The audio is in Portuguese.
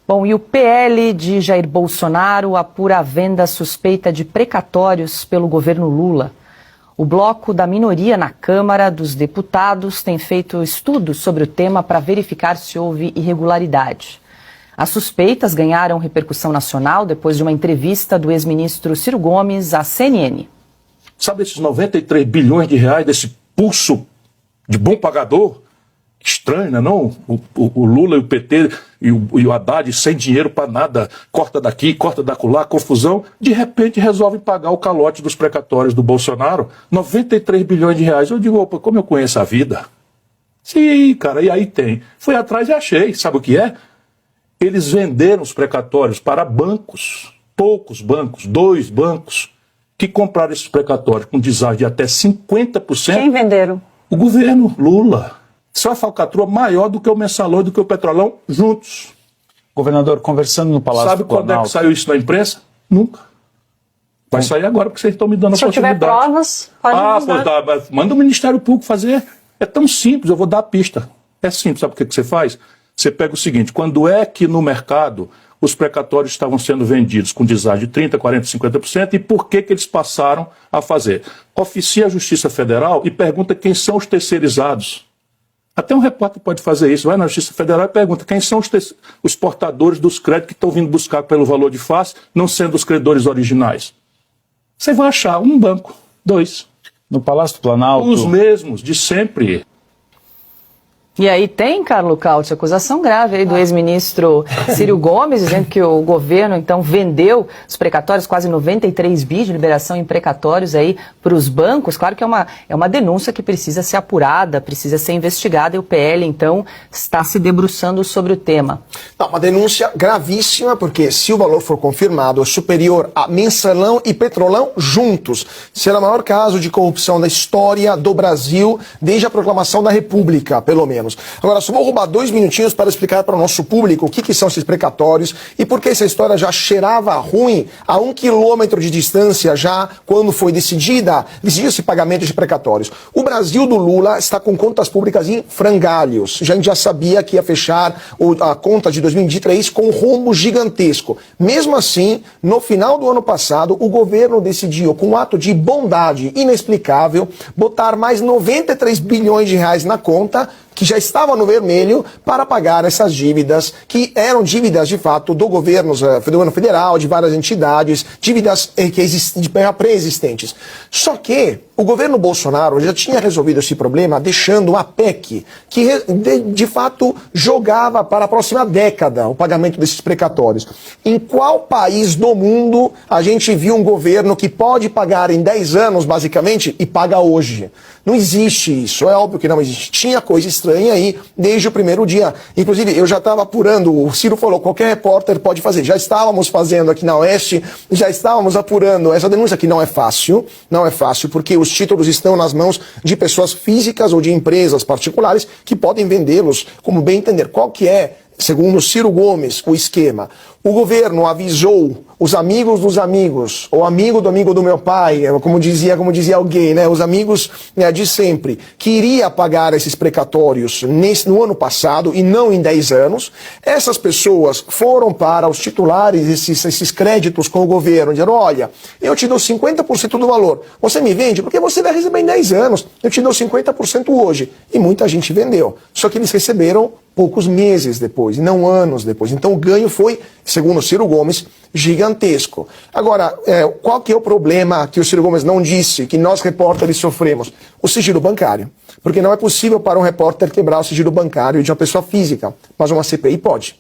Bom, e o PL de Jair Bolsonaro apura a venda suspeita de precatórios pelo governo Lula. O bloco da minoria na Câmara dos Deputados tem feito estudos sobre o tema para verificar se houve irregularidade. As suspeitas ganharam repercussão nacional depois de uma entrevista do ex-ministro Ciro Gomes à CNN. Sabe esses 93 bilhões de reais desse pulso de bom pagador? Estranho, né, não? O Lula e o PT e o Haddad sem dinheiro para nada, corta daqui, corta dacolá, confusão, de repente resolvem pagar o calote dos precatórios do Bolsonaro, 93 bilhões de reais. Eu digo, opa, como eu conheço a vida? Sim, cara, e aí tem. Fui atrás e achei, sabe o que é? Eles venderam os precatórios para bancos, poucos bancos, 2 bancos, que compraram esses precatórios com deságio de até 50%. Quem venderam? O governo Lula. Isso é uma falcatrua maior do que o Mensalão e do que o Petrolão juntos. Governador, conversando no Palácio do Planalto... Sabe quando é que saiu isso na imprensa? Nunca. Vai sair agora porque vocês estão me dando a oportunidade. Se eu tiver provas, pode manda o Ministério Público fazer. É tão simples, eu vou dar a pista. É simples, sabe o que você faz? Você pega o seguinte, quando é que no mercado os precatórios estavam sendo vendidos com deságio de 30%, 40%, 50% e por que eles passaram a fazer? Oficia a Justiça Federal e pergunta quem são os terceirizados. Até um repórter pode fazer isso, vai na Justiça Federal e pergunta quem são os portadores dos créditos que estão vindo buscar pelo valor de face, não sendo os credores originais. Você vai achar um banco, 2. No Palácio do Planalto... Os mesmos, de sempre. E aí tem, Carlos Cauti, acusação grave aí do ex-ministro Ciro Gomes, dizendo que o governo, então, vendeu os precatórios, quase 93 bi de liberação em precatórios aí para os bancos. Claro que é uma denúncia que precisa ser apurada, precisa ser investigada, e o PL, então, está se debruçando sobre o tema. Não, uma denúncia gravíssima, porque se o valor for confirmado, é superior a Mensalão e Petrolão juntos. Será o maior caso de corrupção da história do Brasil, desde a proclamação da República, pelo menos. Agora, só vou roubar 2 minutinhos para explicar para o nosso público o que são esses precatórios e por que essa história já cheirava ruim a 1 quilômetro de distância já quando foi decidiu-se pagamento de precatórios. O Brasil do Lula está com contas públicas em frangalhos. A gente já sabia que ia fechar a conta de 2023 com um rombo gigantesco. Mesmo assim, no final do ano passado, o governo decidiu, com um ato de bondade inexplicável, botar mais 93 bilhões de reais na conta, que já estava no vermelho, para pagar essas dívidas, que eram dívidas, de fato, do governo federal, de várias entidades, dívidas pré-existentes. Só que o governo Bolsonaro já tinha resolvido esse problema deixando uma PEC que, de fato, jogava para a próxima década o pagamento desses precatórios. Em qual país do mundo a gente viu um governo que pode pagar em 10 anos, basicamente, e paga hoje? Não existe isso, é óbvio que não existe. Tinha coisa estranha aí desde o primeiro dia. Inclusive, eu já estava apurando, o Ciro falou, qualquer repórter pode fazer. Já estávamos fazendo aqui na Oeste, já estávamos apurando essa denúncia que não é fácil, porque os títulos estão nas mãos de pessoas físicas ou de empresas particulares que podem vendê-los como bem entender. Qual que é, segundo Ciro Gomes, o esquema? O governo avisou os amigos dos amigos, ou amigo do meu pai, como dizia alguém, né? Os amigos, né, de sempre, que iria pagar esses precatórios no ano passado e não em 10 anos. Essas pessoas foram para os titulares, esses créditos com o governo, disseram, olha, eu te dou 50% do valor, você me vende porque você vai receber em 10 anos, eu te dou 50% hoje. E muita gente vendeu, só que eles receberam poucos meses depois, e não anos depois. Então o ganho foi, segundo o Ciro Gomes, gigantesco. Agora, qual que é o problema que o Ciro Gomes não disse, que nós repórteres sofremos? O sigilo bancário. Porque não é possível para um repórter quebrar o sigilo bancário de uma pessoa física, mas uma CPI pode.